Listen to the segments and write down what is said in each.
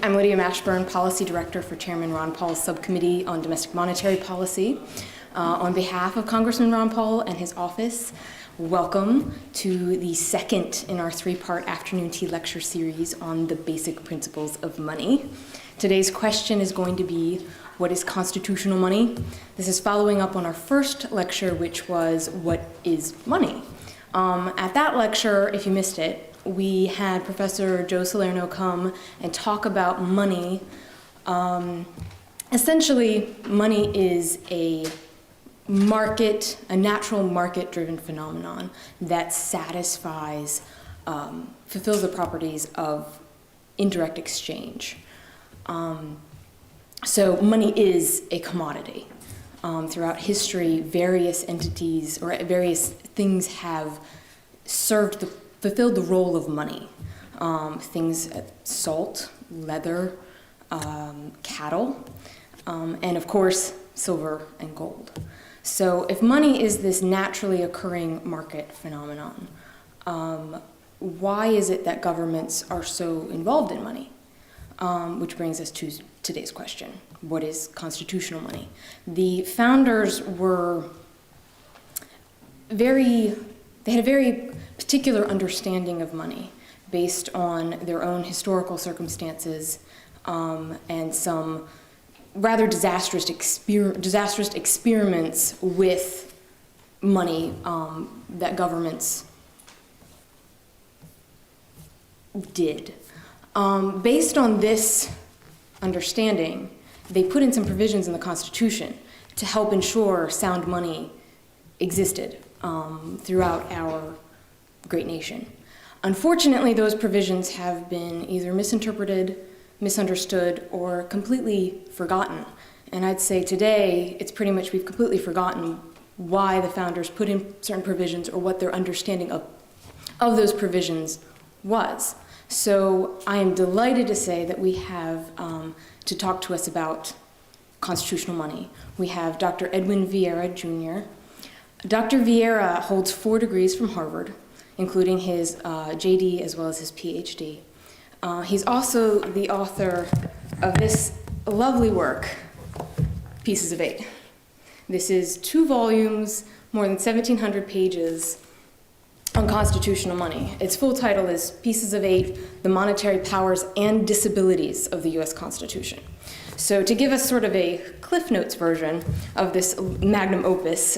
I'm Lydia Mashburn, Policy Director for Chairman Ron Paul's Subcommittee on Domestic Monetary Policy. On behalf of Congressman Ron Paul and his office, welcome to the second in our three-part afternoon tea lecture series on the basic principles of money. Today's question is going to be, what is constitutional money? This is following up on our first lecture, which was, what is money? At that lecture, if you missed it, we had Professor Joe Salerno come and talk about money. Essentially, money is a natural market-driven phenomenon that satisfies, fulfills the properties of indirect exchange. So money is a commodity. Throughout history, various entities or various things have fulfilled the role of money. Things salt, leather, cattle, and of course, silver and gold. So if money is this naturally occurring market phenomenon, why is it that governments are so involved in money? Which brings us to today's question. What is constitutional money? The founders they had a very particular understanding of money based on their own historical circumstances and some rather disastrous experiments with money that governments did. Based on this understanding, they put in some provisions in the Constitution to help ensure sound money existed throughout our great nation. Unfortunately, those provisions have been either misinterpreted, misunderstood, or completely forgotten. And I'd say today, it's pretty much we've completely forgotten why the founders put in certain provisions or what their understanding of those provisions was. So I am delighted to say that we have to talk to us about constitutional money. We have Dr. Edwin Vieira, Jr. Dr. Vieira holds 4 degrees from Harvard, including his JD as well as his PhD. He's also the author of this lovely work, Pieces of 8. This is 2 volumes, more than 1,700 pages on constitutional money. Its full title is Pieces of 8, The Monetary Powers and Disabilities of the U.S. Constitution. So to give us sort of a Cliff Notes version of this magnum opus,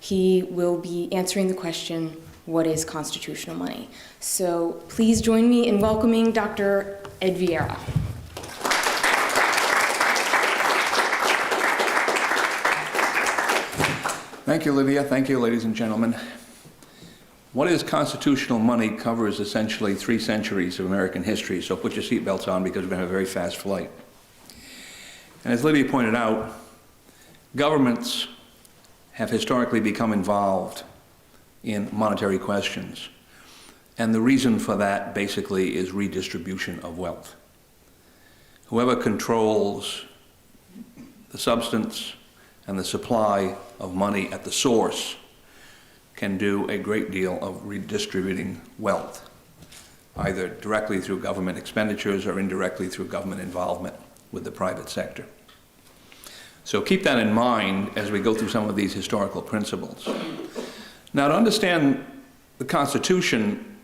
he will be answering the question, what is constitutional money? So please join me in welcoming Dr. Ed Vieira. Thank you, Lydia. Thank you, ladies and gentlemen. What is constitutional money covers essentially 3 centuries of American history, so put your seatbelts on because we're going to have a very fast flight. And as Lydia pointed out, governments have historically become involved in monetary questions. And the reason for that basically is redistribution of wealth. Whoever controls the substance and the supply of money at the source can do a great deal of redistributing wealth, either directly through government expenditures or indirectly through government involvement with the private sector. So keep that in mind as we go through some of these historical principles. Now, to understand the Constitution,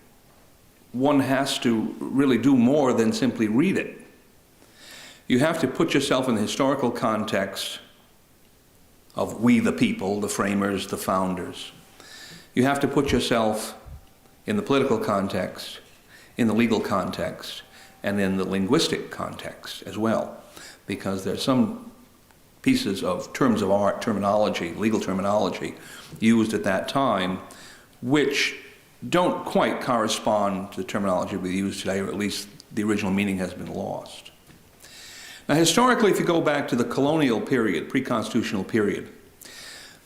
one has to really do more than simply read it. You have to put yourself in the historical context of we the people, the framers, the founders. You have to put yourself in the political context, in the legal context, and in the linguistic context as well, because there's some pieces of terms of art, terminology, legal terminology, used at that time, which don't quite correspond to the terminology we use today, or at least the original meaning has been lost. Now, historically, if you go back to the colonial period, pre-constitutional period,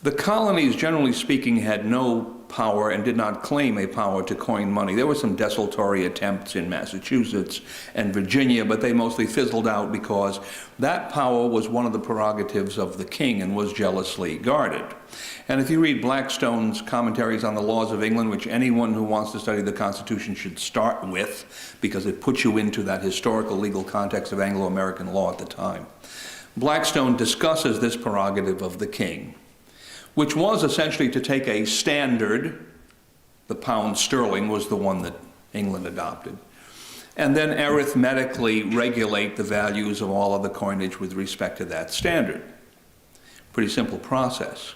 The colonies, generally speaking, had no power and did not claim a power to coin money. There were some desultory attempts in Massachusetts and Virginia, but they mostly fizzled out because that power was one of the prerogatives of the king and was jealously guarded. And if you read Blackstone's Commentaries on the Laws of England, which anyone who wants to study the Constitution should start with, because it puts you into that historical legal context of Anglo-American law at the time, Blackstone discusses this prerogative of the king, which was essentially to take a standard, the pound sterling was the one that England adopted, and then arithmetically regulate the values of all of the coinage with respect to that standard. Pretty simple process.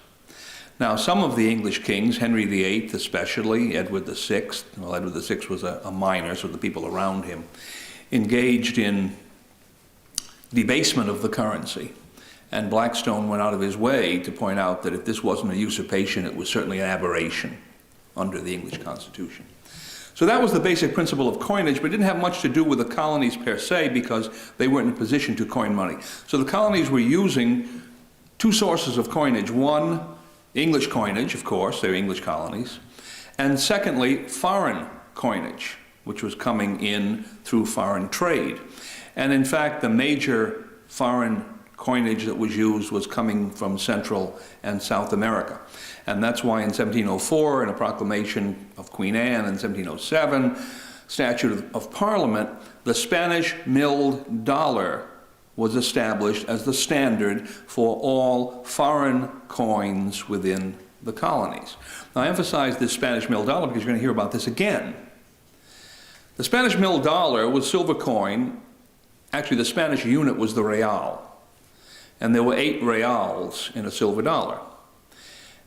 Now, some of the English kings, Henry VIII especially, Edward VI, well, Edward VI was a minor, so the people around him, engaged in debasement of the currency. And Blackstone went out of his way to point out that if this wasn't a usurpation, it was certainly an aberration under the English Constitution. So that was the basic principle of coinage, but it didn't have much to do with the colonies per se because they weren't in a position to coin money. So the colonies were using two sources of coinage. One, English coinage, of course, they're English colonies. And secondly, foreign coinage, which was coming in through foreign trade. And in fact, the major foreign coinage that was used was coming from Central and South America. And that's why in 1704, in a proclamation of Queen Anne, in 1707, Statute of Parliament, the Spanish milled dollar was established as the standard for all foreign coins within the colonies. Now, I emphasize this Spanish milled dollar because you're going to hear about this again. The Spanish milled dollar was silver coin. Actually, the Spanish unit was the real. And there were 8 reals in a silver dollar.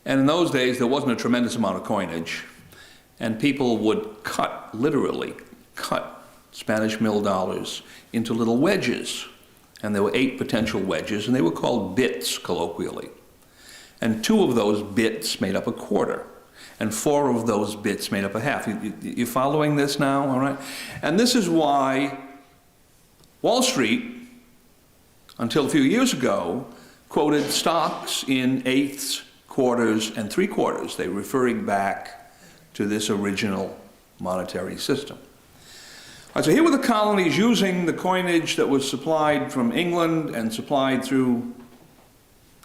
And in those days, there wasn't a tremendous amount of coinage. And people would cut, literally cut Spanish mill dollars into little wedges. And there were 8 potential wedges, and they were called bits, colloquially. And 2 of those bits made up a quarter. And 4 of those bits made up a half. You following this now, all right? And this is why Wall Street, until a few years ago, quoted stocks in eighths, quarters, and three-quarters. They were referring back to this original monetary system. All right, so here were the colonies using the coinage that was supplied from England and supplied through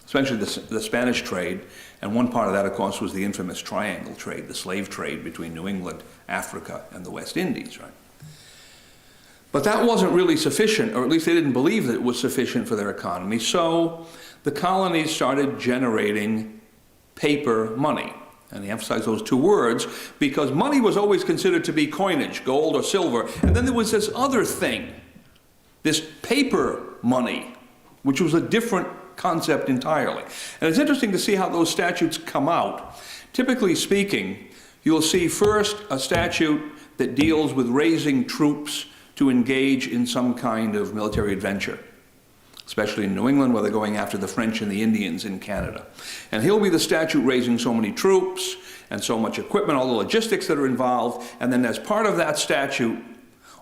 especially the Spanish trade, and one part of that, of course, was the infamous triangle trade, the slave trade between New England, Africa, and the West Indies, right? But that wasn't really sufficient, or at least they didn't believe that it was sufficient for their economy, so the colonies started generating paper money. And they emphasize those 2 words because money was always considered to be coinage, gold or silver. And then there was this other thing, this paper money, which was a different concept entirely. And it's interesting to see how those statutes come out. Typically speaking, you'll see first a statute that deals with raising troops to engage in some kind of military adventure, especially in New England, where they're going after the French and the Indians in Canada. And he'll be the statute raising so many troops and so much equipment, all the logistics that are involved, and then as part of that statute,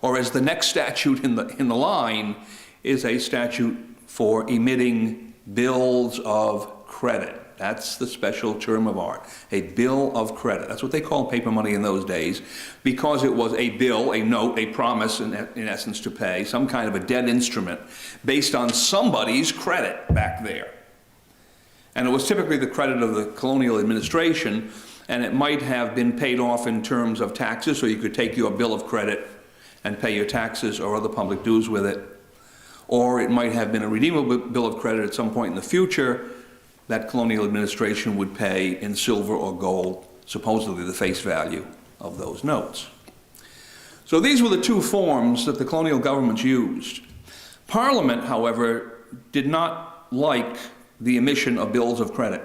or as the next statute in the line, is a statute for emitting bills of credit. That's the special term of art, a bill of credit. That's what they called paper money in those days, because it was a bill, a note, a promise, in essence, to pay, some kind of a debt instrument based on somebody's credit back there. And it was typically the credit of the colonial administration, and it might have been paid off in terms of taxes, so you could take your bill of credit and pay your taxes or other public dues with it. Or it might have been a redeemable bill of credit at some point in the future that colonial administration would pay in silver or gold, supposedly the face value of those notes. So these were the 2 forms that the colonial governments used. Parliament, however, did not like the emission of bills of credit.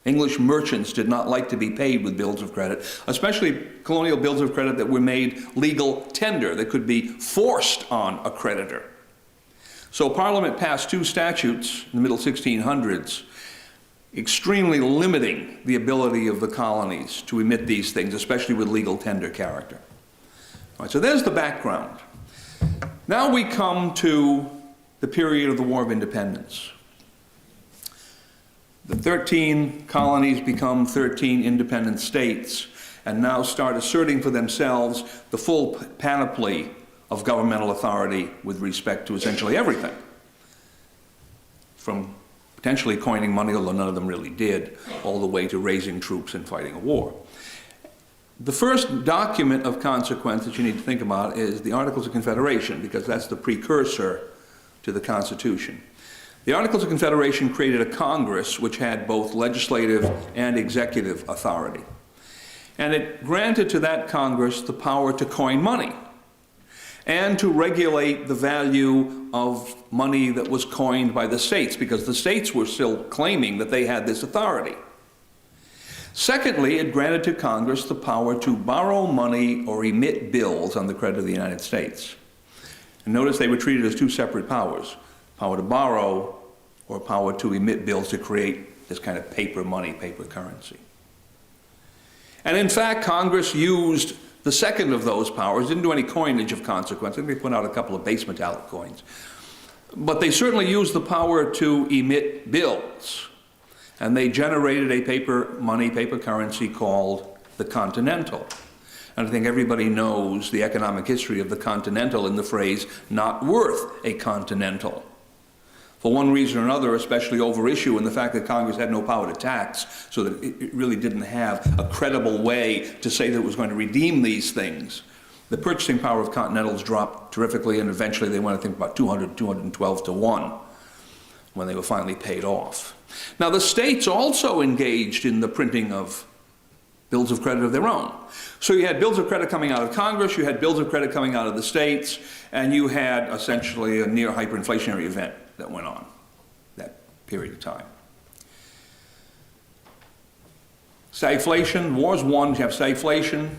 English merchants did not like to be paid with bills of credit, especially colonial bills of credit that were made legal tender, that could be forced on a creditor. So Parliament passed 2 statutes in the middle 1600s, extremely limiting the ability of the colonies to emit these things, especially with legal tender character. All right, so there's the background. Now we come to the period of the War of Independence. The 13 colonies become 13 independent states and now start asserting for themselves the full panoply of governmental authority with respect to essentially everything. From potentially coining money, although none of them really did, all the way to raising troops and fighting a war. The first document of consequence that you need to think about is the Articles of Confederation, because that's the precursor to the Constitution. The Articles of Confederation created a Congress which had both legislative and executive authority. And it granted to that Congress the power to coin money and to regulate the value of money that was coined by the states, because the states were still claiming that they had this authority. Secondly, it granted to Congress the power to borrow money or emit bills on the credit of the United States. And notice they were treated as two separate powers: power to borrow or power to emit bills to create this kind of paper money, paper currency. And in fact, Congress used the second of those powers, didn't do any coinage of consequence. They put out a couple of base metallic coins. But they certainly used the power to emit bills. And they generated a paper money, paper currency called the Continental. And I think everybody knows the economic history of the Continental in the phrase, not worth a continental. For one reason or another, especially over issue and the fact that Congress had no power to tax, so that it really didn't have a credible way to say that it was going to redeem these things. The purchasing power of Continentals dropped terrifically, and eventually they went, I think, about 200, 212 to 1 when they were finally paid off. Now, the states also engaged in the printing of bills of credit of their own. So you had bills of credit coming out of Congress, you had bills of credit coming out of the states, and you had essentially a near hyperinflationary event that went on that period of time. Stagflation, wars won, you have stagflation,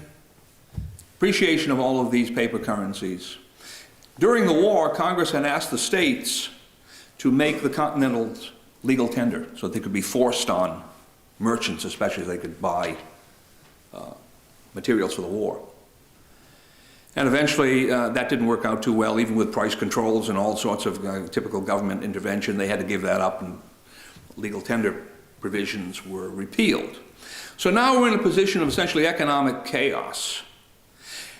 appreciation of all of these paper currencies. During the war, Congress had asked the states to make the Continentals legal tender so that they could be forced on merchants, especially, they could buy materials for the war. And eventually that didn't work out too well, even with price controls and all sorts of typical government intervention. They had to give that up, and legal tender provisions were repealed. So now we're in a position of essentially economic chaos.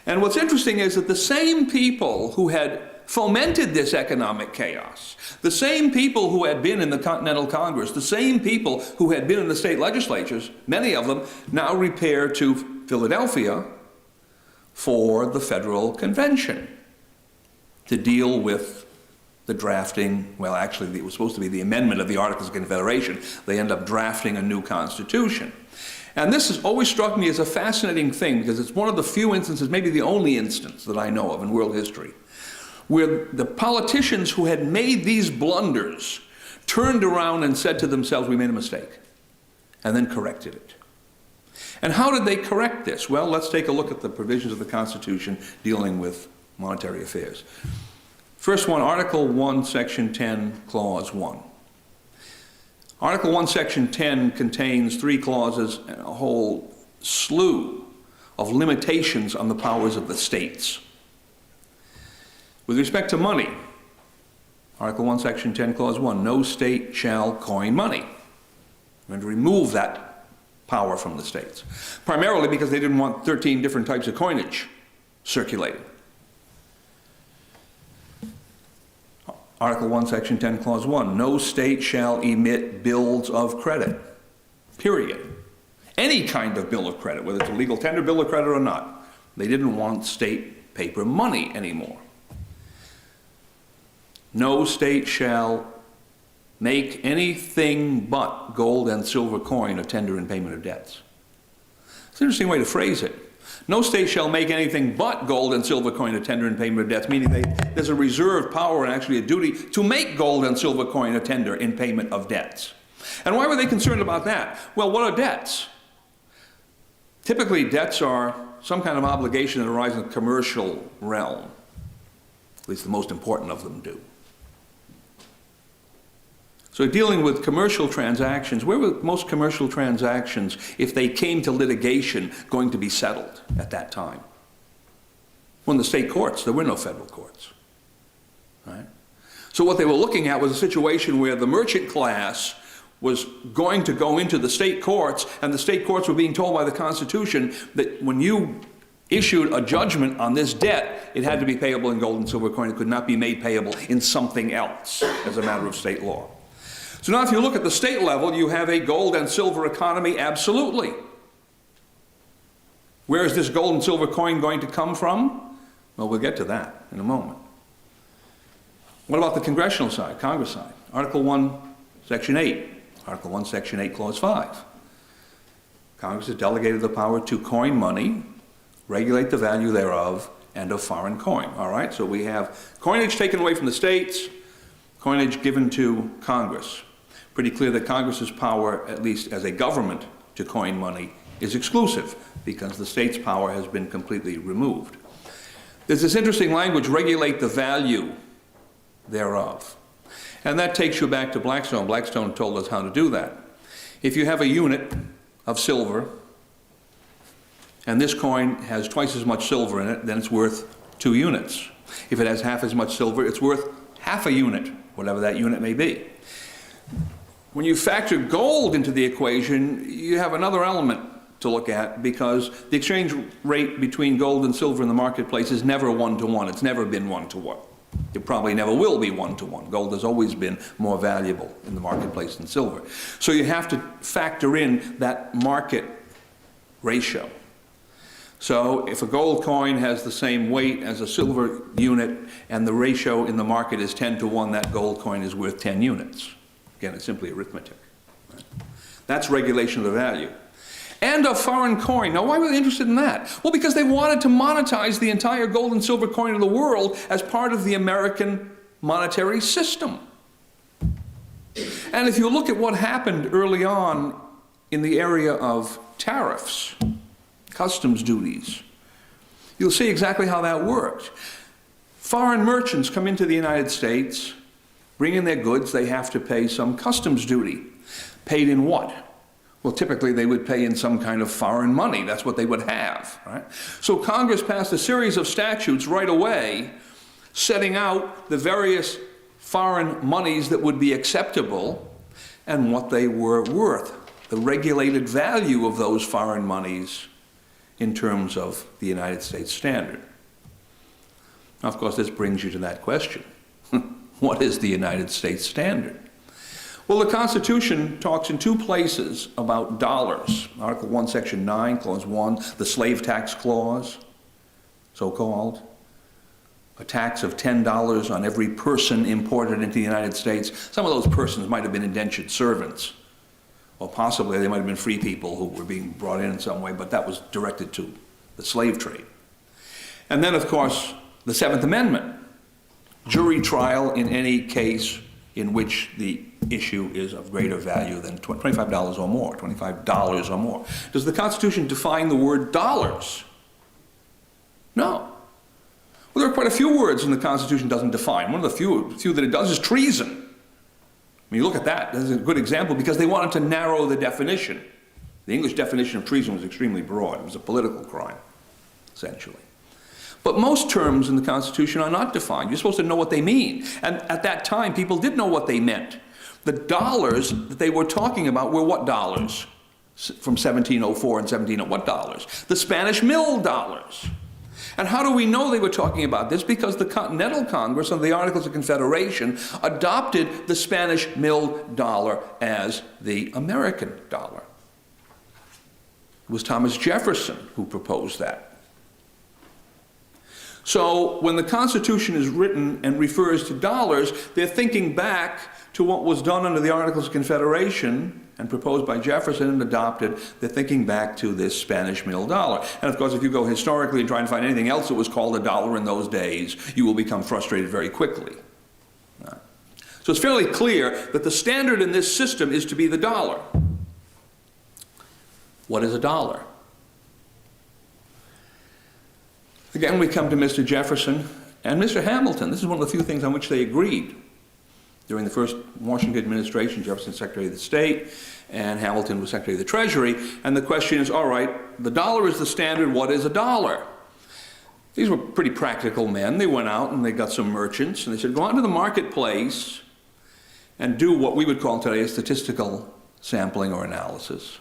And what's interesting is that the same people who had fomented this economic chaos, the same people who had been in the Continental Congress, the same people who had been in the state legislatures, many of them now repair to Philadelphia for the Federal Convention to deal with the drafting, well, actually it was supposed to be the amendment of the Articles of Confederation. They end up drafting a new constitution. And this has always struck me as a fascinating thing, because it's one of the few instances, maybe the only instance that I know of in world history, where the politicians who had made these blunders turned around and said to themselves, we made a mistake, and then corrected it. And how did they correct this? Well, let's take a look at the provisions of the Constitution dealing with monetary affairs. First one, Article 1, Section 10, Clause 1. Article 1, Section 10 contains 3 clauses and a whole slew of limitations on the powers of the states. With respect to money, Article 1, Section 10, Clause 1, no state shall coin money. We're going to remove that power from the states, primarily because they didn't want 13 different types of coinage circulating. Article 1, Section 10, Clause 1, no state shall emit bills of credit, period. Any kind of bill of credit, whether it's a legal tender bill of credit or not. They didn't want state paper money anymore. No state shall make anything but gold and silver coin a tender in payment of debts. It's an interesting way to phrase it. No state shall make anything but gold and silver coin a tender in payment of debts, meaning there's a reserved power and actually a duty to make gold and silver coin a tender in payment of debts. And why were they concerned about that? Well, what are debts? Typically, debts are some kind of obligation that arises in the commercial realm. At least the most important of them do. So dealing with commercial transactions, where were most commercial transactions, if they came to litigation, going to be settled at that time? Well, in the state courts. There were no federal courts. Right? So what they were looking at was a situation where the merchant class was going to go into the state courts, and the state courts were being told by the Constitution that when you issued a judgment on this debt, it had to be payable in gold and silver coin. It could not be made payable in something else as a matter of state law. So now if you look at the state level, you have a gold and silver economy, absolutely. Where is this gold and silver coin going to come from? Well, we'll get to that in a moment. What about the congressional side, Congress side? Article 1, Section 8. Article 1, Section 8, Clause 5. Congress has delegated the power to coin money, regulate the value thereof, and of foreign coin. All right, so we have coinage taken away from the states, coinage given to Congress. Pretty clear that Congress's power, at least as a government, to coin money is exclusive because the state's power has been completely removed. There's this interesting language, regulate the value thereof. And that takes you back to Blackstone. Blackstone told us how to do that. If you have a unit of silver, and this coin has twice as much silver in it, then it's worth 2 units. If it has half as much silver, it's worth half a unit, whatever that unit may be. When you factor gold into the equation, you have another element to look at because the exchange rate between gold and silver in the marketplace is never 1-to-1. It's never been 1-to-1. It probably never will be 1-to-1. Gold has always been more valuable in the marketplace than silver. So you have to factor in that market ratio. So if a gold coin has the same weight as a silver unit and the ratio in the market is 10-to-1, that gold coin is worth 10 units. Again, it's simply arithmetic. That's regulation of the value. And of foreign coin. Now, why were they interested in that? Well, because they wanted to monetize the entire gold and silver coin of the world as part of the American monetary system. And if you look at what happened early on in the area of tariffs, customs duties, you'll see exactly how that worked. Foreign merchants come into the United States, bring in their goods, they have to pay some customs duty. Paid in what? Well, typically they would pay in some kind of foreign money. That's what they would have, right? So Congress passed a series of statutes right away setting out the various foreign monies that would be acceptable and what they were worth, the regulated value of those foreign monies in terms of the United States standard. Now, of course, this brings you to that question. What is the United States standard? Well, the Constitution talks in 2 places about dollars. Article 1, Section 9, Clause 1, the slave tax clause, so-called. A tax of $10 on every person imported into the United States. Some of those persons might have been indentured servants, or possibly they might have been free people who were being brought in some way, but that was directed to the slave trade. And then, of course, the 7th Amendment. Jury trial in any case in which the issue is of greater value than $25 or more, $25 or more. Does the Constitution define the word dollars? No. Well, there are quite a few words in the Constitution doesn't define. One of the few that it does is treason. When you look at that, that's a good example because they wanted to narrow the definition. The English definition of treason was extremely broad. It was a political crime, essentially. But most terms in the Constitution are not defined. You're supposed to know what they mean. And at that time, people did know what they meant. The dollars that they were talking about were what dollars? From 1704 and 1700, what dollars? The Spanish mill dollars. And how do we know they were talking about this? Because the Continental Congress, under the Articles of Confederation, adopted the Spanish mill dollar as the American dollar. It was Thomas Jefferson who proposed that. So when the Constitution is written and refers to dollars, they're thinking back to what was done under the Articles of Confederation and proposed by Jefferson and adopted. They're thinking back to this Spanish mill dollar. And of course, if you go historically and try and find anything else that was called a dollar in those days, you will become frustrated very quickly. So it's fairly clear that the standard in this system is to be the dollar. What is a dollar? Again, we come to Mr. Jefferson and Mr. Hamilton. This is one of the few things on which they agreed. During the first Washington administration, Jefferson was Secretary of the State, and Hamilton was Secretary of the Treasury. And the question is, all right, the dollar is the standard. What is a dollar? These were pretty practical men. They went out and they got some merchants, and they said, go out to the marketplace and do what we would call today a statistical sampling or analysis,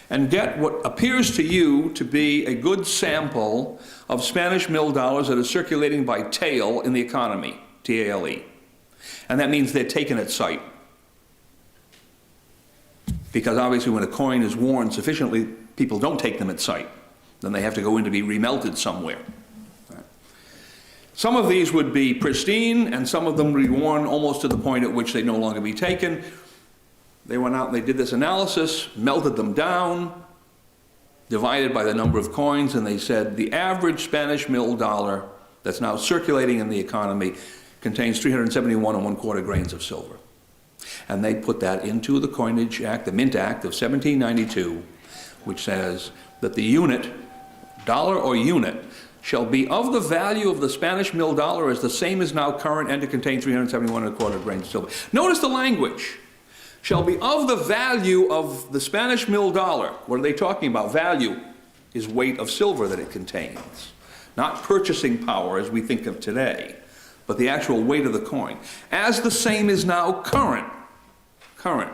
and get what appears to you to be a good sample of Spanish mill dollars that are circulating by tale in the economy, T-A-L-E. And that means they're taken at sight. Because obviously when a coin is worn sufficiently, people don't take them at sight. Then they have to go in to be remelted somewhere. Some of these would be pristine, and some of them would be worn almost to the point at which they no longer be taken. They went out and they did this analysis, melted them down, divided by the number of coins, and they said the average Spanish mill dollar that's now circulating in the economy contains 371 1/4 grains of silver. And they put that into the Coinage Act, the Mint Act of 1792, which says that the unit, dollar or unit, shall be of the value of the Spanish mill dollar as the same as now current and to contain 371 1/4 grains of silver. Notice the language. Shall be of the value of the Spanish mill dollar. What are they talking about? Value is weight of silver that it contains. Not purchasing power as we think of today, but the actual weight of the coin. As the same is now current. Current.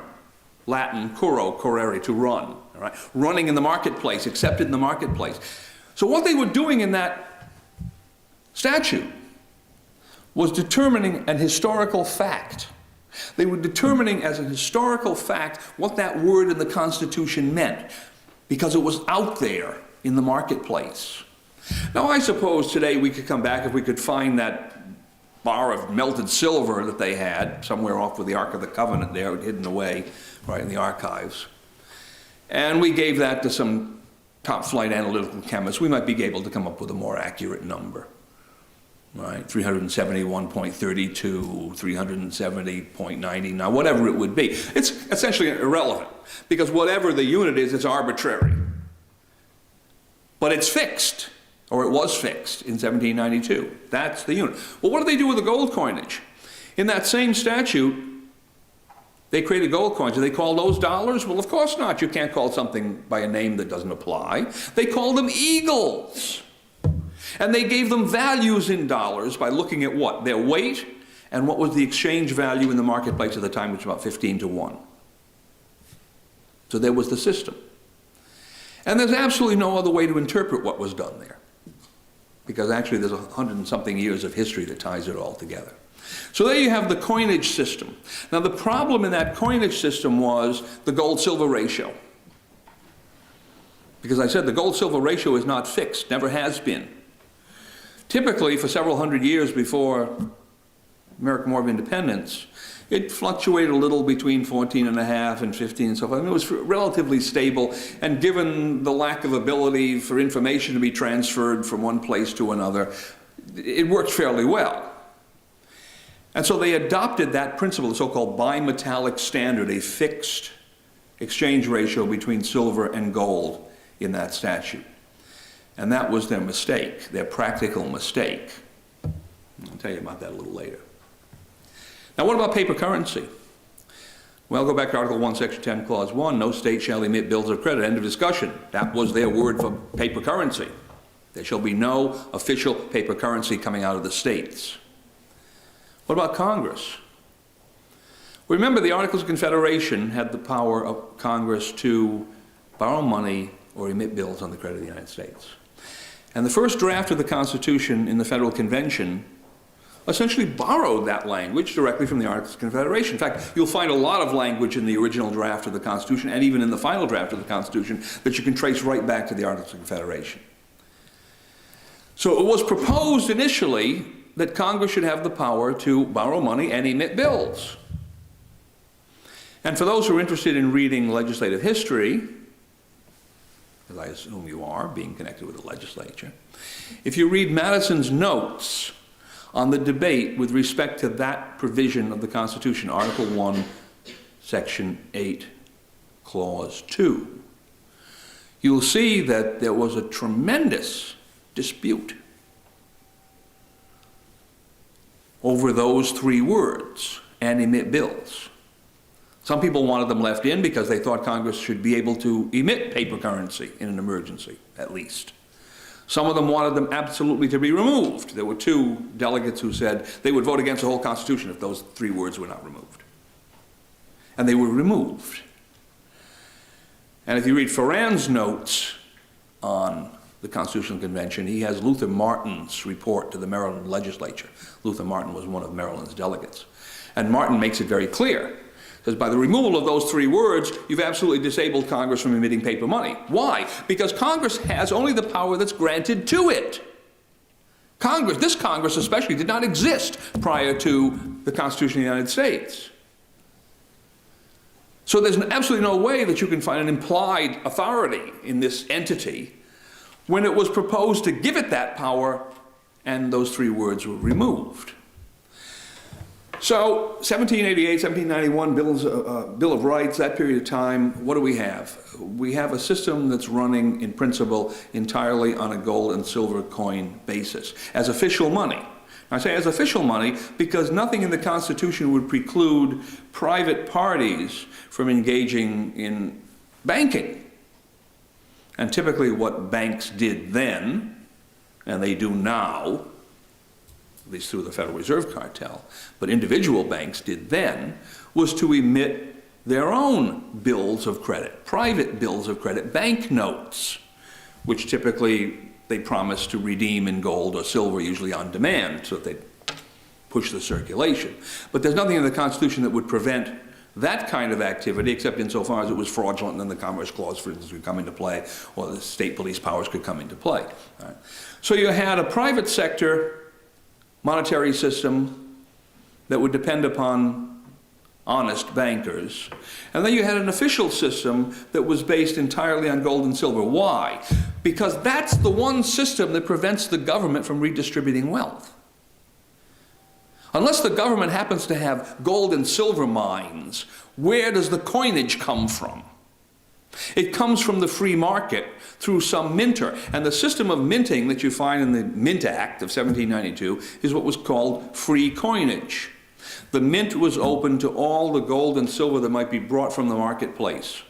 Latin, curro, currere, to run. All right? Running in the marketplace, accepted in the marketplace. So what they were doing in that statute was determining an historical fact. They were determining as a historical fact what that word in the Constitution meant, because it was out there in the marketplace. Now I suppose today we could come back if we could find that bar of melted silver that they had somewhere off with the Ark of the Covenant there, hidden away right in the archives. And we gave that to some top-flight analytical chemists. We might be able to come up with a more accurate number. Right, 371.32, 370.90, now whatever it would be. It's essentially irrelevant, because whatever the unit is, it's arbitrary. But it's fixed, or it was fixed in 1792. That's the unit. Well, what do they do with the gold coinage? In that same statute, they created gold coins. Do they call those dollars? Well, of course not. You can't call something by a name that doesn't apply. They call them eagles. And they gave them values in dollars by looking at what? Their weight and what was the exchange value in the marketplace at the time, which was about 15 to 1. So there was the system. And there's absolutely no other way to interpret what was done there, because actually there's 100 and something years of history that ties it all together. So there you have the coinage system. Now the problem in that coinage system was the gold-silver ratio. Because I said the gold-silver ratio is not fixed, never has been. Typically, for several hundred years before American War of Independence, it fluctuated a little between 14.5 and 15 and so forth. I mean, it was relatively stable, and given the lack of ability for information to be transferred from one place to another, it worked fairly well. And so they adopted that principle, the so-called bimetallic standard, a fixed exchange ratio between silver and gold in that statute. And that was their mistake, their practical mistake. I'll tell you about that a little later. Now, what about paper currency? Well, go back to Article 1, Section 10, Clause 1. No state shall emit bills of credit. End of discussion. That was their word for paper currency. There shall be no official paper currency coming out of the states. What about Congress? Remember, the Articles of Confederation had the power of Congress to borrow money or emit bills on the credit of the United States. And the first draft of the Constitution in the Federal Convention essentially borrowed that language directly from the Articles of Confederation. In fact, you'll find a lot of language in the original draft of the Constitution and even in the final draft of the Constitution that you can trace right back to the Articles of Confederation. So it was proposed initially that Congress should have the power to borrow money and emit bills. And for those who are interested in reading legislative history, as I assume you are, being connected with the legislature, if you read Madison's notes on the debate with respect to that provision of the Constitution, Article 1, Section 8, Clause 2, you'll see that there was a tremendous dispute over those three words, and emit bills. Some people wanted them left in because they thought Congress should be able to emit paper currency in an emergency, at least. Some of them wanted them absolutely to be removed. There were two delegates who said they would vote against the whole Constitution if those three words were not removed. and they were removed. And if you read Ferrand's notes on the Constitutional Convention, he has Luther Martin's report to the Maryland legislature. Luther Martin was one of Maryland's delegates. And Martin makes it very clear. He says, by the removal of those three words, you've absolutely disabled Congress from emitting paper money. Why? Because Congress has only the power that's granted to it. Congress, this Congress especially, did not exist prior to the Constitution of the United States. So there's absolutely no way that you can find an implied authority in this entity when it was proposed to give it that power and those three words were removed. So 1788, 1791, Bill of Rights, that period of time, what do we have? We have a system that's running, in principle, entirely on a gold and silver coin basis, as official money. I say as official money because nothing in the Constitution would preclude private parties from engaging in banking. And typically what banks did then, and they do now, at least through the Federal Reserve cartel, but individual banks did then, was to emit their own bills of credit, private bills of credit, bank notes, which typically they promised to redeem in gold or silver, usually on demand, so that they'd push the circulation. But there's nothing in the Constitution that would prevent that kind of activity, except insofar as it was fraudulent, and then the Commerce Clause, for instance, would come into play, or the state police powers could come into play. All right. So you had a private sector monetary system that would depend upon honest bankers. And then you had an official system that was based entirely on gold and silver. Why? Because that's the one system that prevents the government from redistributing wealth. Unless the government happens to have gold and silver mines, where does the coinage come from? It comes from the free market through some minter. And the system of minting that you find in the Mint Act of 1792 is what was called free coinage. The mint was open to all the gold and silver that might be brought from the marketplace.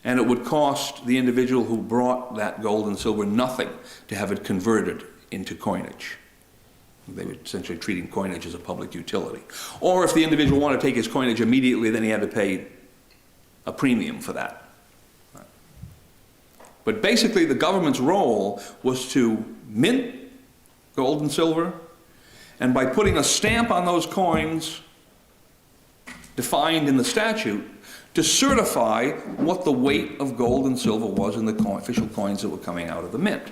And it would cost the individual who brought that gold and silver nothing to have it converted into coinage. They were essentially treating coinage as a public utility. Or if the individual wanted to take his coinage immediately, then he had to pay a premium for that. But basically the government's role was to mint gold and silver, and by putting a stamp on those coins defined in the statute, to certify what the weight of gold and silver was in the official coins that were coming out of the mint.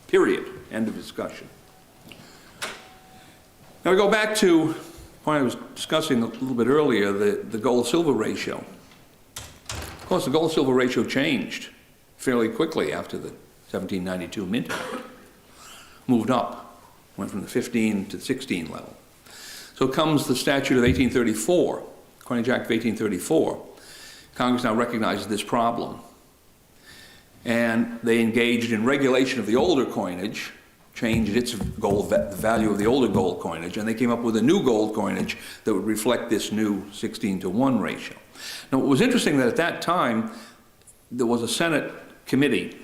Period. End of discussion. Now we go back to the point I was discussing a little bit earlier, the gold-silver ratio. Of course, the gold-silver ratio changed fairly quickly after the 1792 Mint Act. Moved up, went from the 15 to the 16 level. So comes the statute of 1834, Coinage Act of 1834. Congress now recognizes this problem. And they engaged in regulation of the older coinage, changed its the value of the older gold coinage, and they came up with a new gold coinage that would reflect this new 16-to-1 ratio. Now, what was interesting that at that time, there was a Senate committee,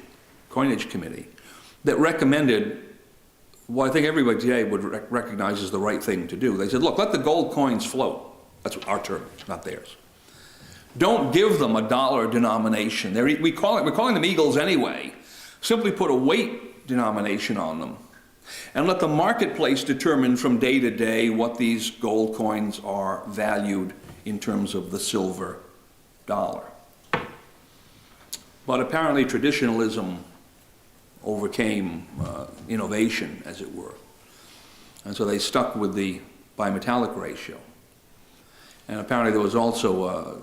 coinage committee, that recommended what I think everybody today would recognize as the right thing to do. They said, look, let the gold coins float. That's our term, not theirs. Don't give them a dollar denomination. We're calling them eagles anyway. Simply put a weight denomination on them. And let the marketplace determine from day to day what these gold coins are valued in terms of the silver dollar. But apparently traditionalism overcame innovation, as it were. And so they stuck with the bimetallic ratio. And apparently there was also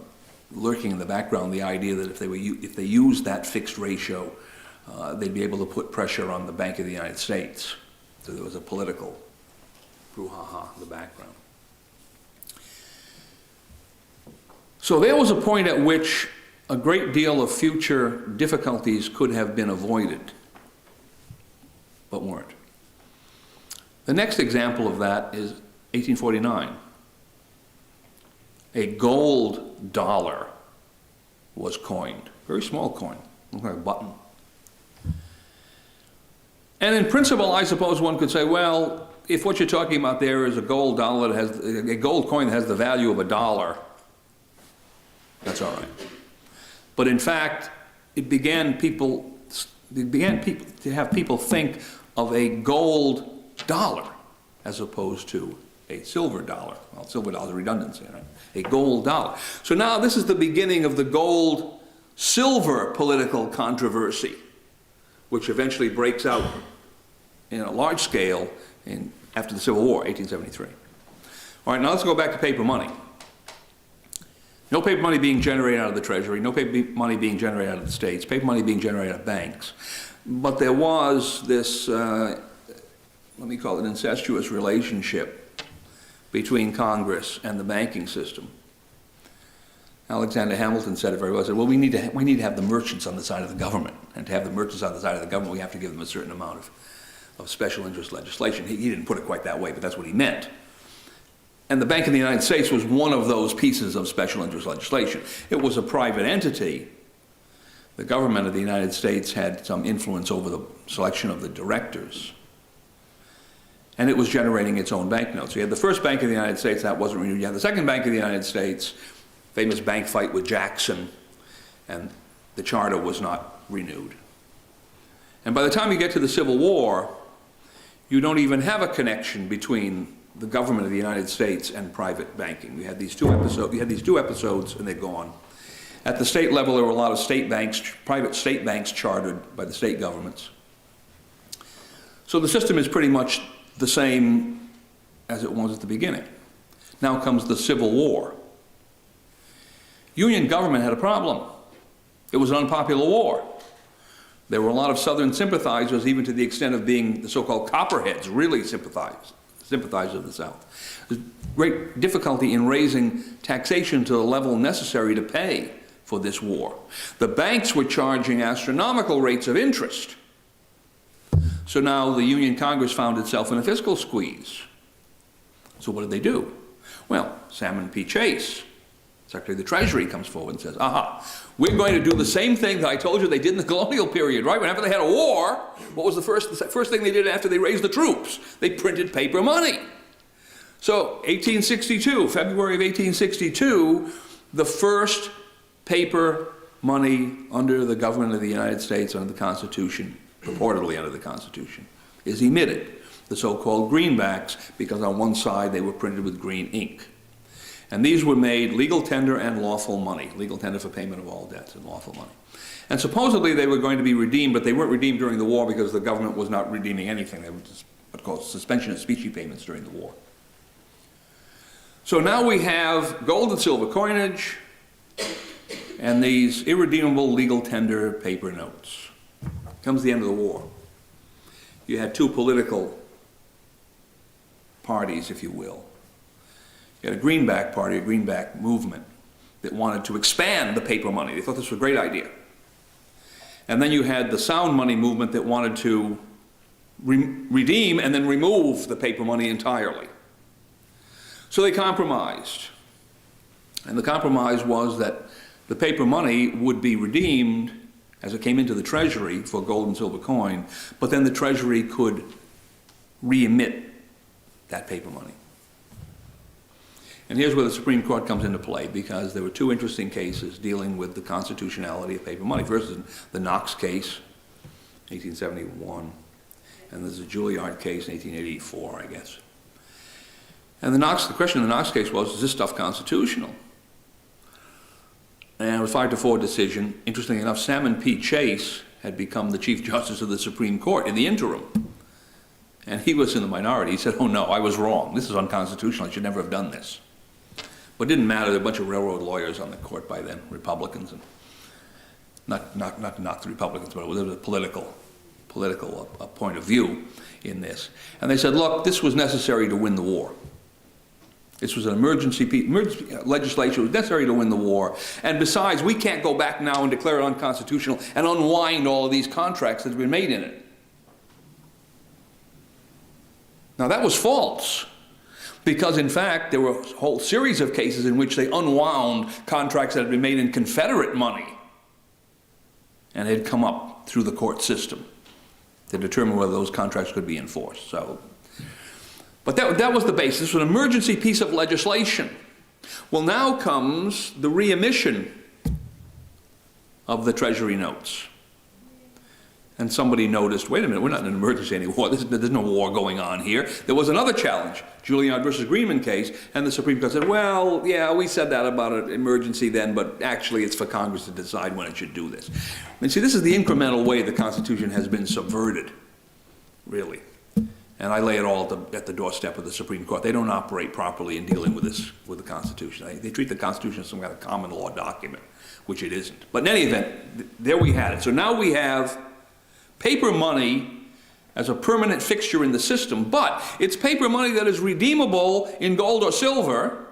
lurking in the background the idea that if they used that fixed ratio, they'd be able to put pressure on the Bank of the United States. So there was a political brouhaha in the background. So there was a point at which a great deal of future difficulties could have been avoided, but weren't. The next example of that is 1849. A gold dollar was coined, very small coin, looked like a button. And in principle, I suppose one could say, well, if what you're talking about there is a gold dollar that has, a gold coin that has the value of $1, that's all right. But in fact, it began to have people think of a gold dollar as opposed to a silver dollar. Well, silver dollar is redundancy, right? A gold dollar. So now this is the beginning of the gold-silver political controversy, which eventually breaks out in a large scale after the Civil War, 1873. All right, now let's go back to paper money. No paper money being generated out of the Treasury, no paper money being generated out of the states, paper money being generated out of banks. But there was this, let me call it incestuous relationship between Congress and the banking system. Alexander Hamilton said it very well. He said, well, we need to have the merchants on the side of the government. And to have the merchants on the side of the government, we have to give them a certain amount of special interest legislation. He didn't put it quite that way, but that's what he meant. And the Bank of the United States was one of those pieces of special interest legislation. It was a private entity. The government of the United States had some influence over the selection of the directors. And it was generating its own banknotes. So you had the first Bank of the United States, that wasn't renewed. You had the second Bank of the United States, famous bank fight with Jackson, and the charter was not renewed. And by the time you get to the Civil War, you don't even have a connection between the government of the United States and private banking. We had these two episodes, and they're gone. At the state level, there were a lot of state banks, private state banks chartered by the state governments. So the system is pretty much the same as it was at the beginning. Now comes the Civil War. Union government had a problem. It was an unpopular war. There were a lot of Southern sympathizers, even to the extent of being the so-called Copperheads, really sympathizers of the South. There's great difficulty in raising taxation to the level necessary to pay for this war. The banks were charging astronomical rates of interest. So now the Union Congress found itself in a fiscal squeeze. So what did they do? Well, Salmon P. Chase, Secretary of the Treasury, comes forward and says, aha, we're going to do the same thing that I told you they did in the colonial period, right? Whenever they had a war, what was the first thing they did after they raised the troops? They printed paper money. So 1862, February of 1862, the first paper money under the government of the United States, under the Constitution, purportedly under the Constitution, is emitted. The so-called greenbacks, because on one side they were printed with green ink. And these were made legal tender and lawful money, legal tender for payment of all debts and lawful money. And supposedly they were going to be redeemed, but they weren't redeemed during the war because the government was not redeeming anything. They were just what's called suspension of specie payments during the war. So now we have gold and silver coinage and these irredeemable legal tender paper notes. Comes the end of the war. You had two political parties, if you will. You had a greenback party, a greenback movement that wanted to expand the paper money. They thought this was a great idea. And then you had the sound money movement that wanted to redeem and then remove the paper money entirely. So they compromised. And the compromise was that the paper money would be redeemed as it came into the Treasury for gold and silver coin, but then the Treasury could re-emit that paper money. And here's where the Supreme Court comes into play, because there were two interesting cases dealing with the constitutionality of paper money. First is the Knox case, 1871, and there's a Juilliard case in 1884, I guess. And the question in the Knox case was, is this stuff constitutional? And it was a 5-4 decision. Interestingly enough, Salmon P. Chase had become the Chief Justice of the Supreme Court in the interim. And he was in the minority. He said, oh no, I was wrong. This is unconstitutional. I should never have done this. But it didn't matter. There were a bunch of railroad lawyers on the court by then, Republicans. And not to knock the Republicans, but it was a political point of view in this. And they said, look, this was necessary to win the war. This was an emergency legislation. It was necessary to win the war. And besides, we can't go back now and declare it unconstitutional and unwind all of these contracts that have been made in it. Now that was false, because in fact there were a whole series of cases in which they unwound contracts that had been made in Confederate money and had come up through the court system to determine whether those contracts could be enforced. So But that was the basis, an emergency piece of legislation. Well, now comes the reemission of the Treasury notes. And somebody noticed, wait a minute, we're not in an emergency anymore. There's no war going on here. There was another challenge, Giuliani versus Greenman case, and the Supreme Court said, well, yeah, we said that about an emergency then, but actually it's for Congress to decide when it should do this. And see, this is the incremental way the Constitution has been subverted, really. And I lay it all at the doorstep of the Supreme Court. They don't operate properly in dealing with this, with the Constitution. They treat the Constitution as some kind of common law document, which it isn't. But in any event, there we had it. So now we have paper money as a permanent fixture in the system, but it's paper money that is redeemable in gold or silver.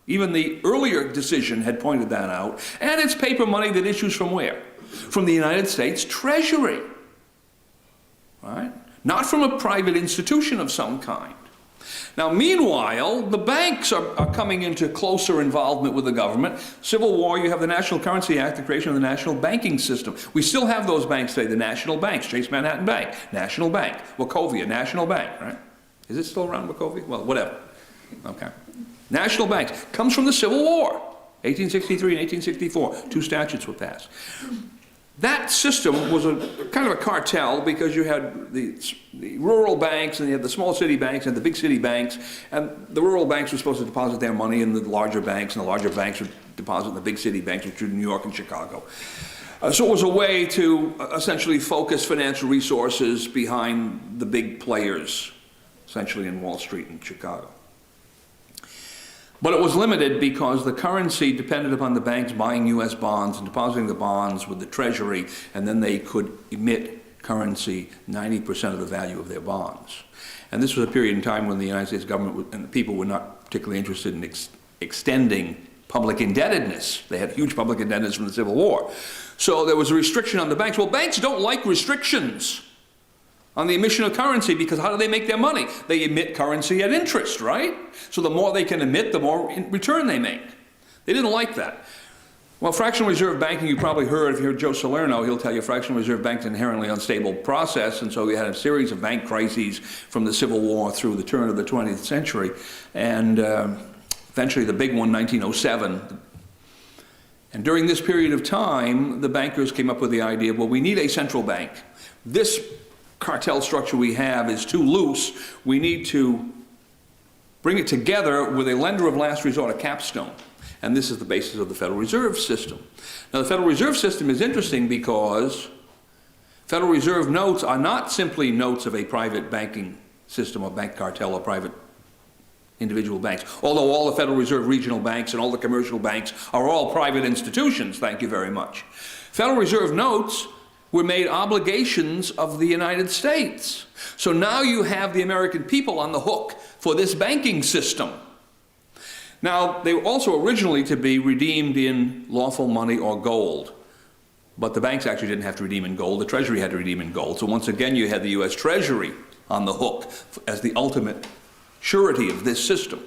Even the earlier decision had pointed that out. And it's paper money that issues from where? From the United States Treasury, right? Not from a private institution of some kind. Now, meanwhile, the banks are coming into closer involvement with the government. Civil War, you have the National Currency Act, the creation of the national banking system. We still have those banks today, the national banks, Chase Manhattan Bank, National Bank, Wachovia, National Bank, right? Is it still around, Wachovia? Well, whatever. Okay. National banks. Comes from the Civil War, 1863 and 1864. Two statutes were passed. That system was a kind of a cartel because you had the rural banks and you had the small city banks and the big city banks, and the rural banks were supposed to deposit their money in the larger banks, and the larger banks would deposit in the big city banks, which were New York and Chicago. So it was a way to essentially focus financial resources behind the big players, essentially in Wall Street and Chicago. But it was limited because the currency depended upon the banks buying U.S. bonds and depositing the bonds with the Treasury, and then they could emit currency 90% of the value of their bonds. And this was a period in time when the United States government and the people were not particularly interested in extending public indebtedness. They had huge public indebtedness from the Civil War. So there was a restriction on the banks. Well, banks don't like restrictions on the emission of currency, because how do they make their money? They emit currency at interest, right? So the more they can emit, the more in return they make. They didn't like that. Well, fractional reserve banking, you probably heard, if you heard Joe Salerno, he'll tell you fractional reserve banking is an inherently unstable process, and so we had a series of bank crises from the Civil War through the turn of the 20th century, and eventually the big one, 1907. And during this period of time, the bankers came up with the idea, well, we need a central bank. This cartel structure we have is too loose. We need to bring it together with a lender of last resort, a capstone. And this is the basis of the Federal Reserve System. Now, the Federal Reserve System is interesting because Federal Reserve notes are not simply notes of a private banking system or bank cartel or private individual banks. Although all the Federal Reserve regional banks and all the commercial banks are all private institutions, thank you very much. Federal Reserve notes were made obligations of the United States. So now you have the American people on the hook for this banking system. Now, they were also originally to be redeemed in lawful money or gold. But the banks actually didn't have to redeem in gold. The Treasury had to redeem in gold. So once again, you had the U.S. Treasury on the hook as the ultimate surety of this system.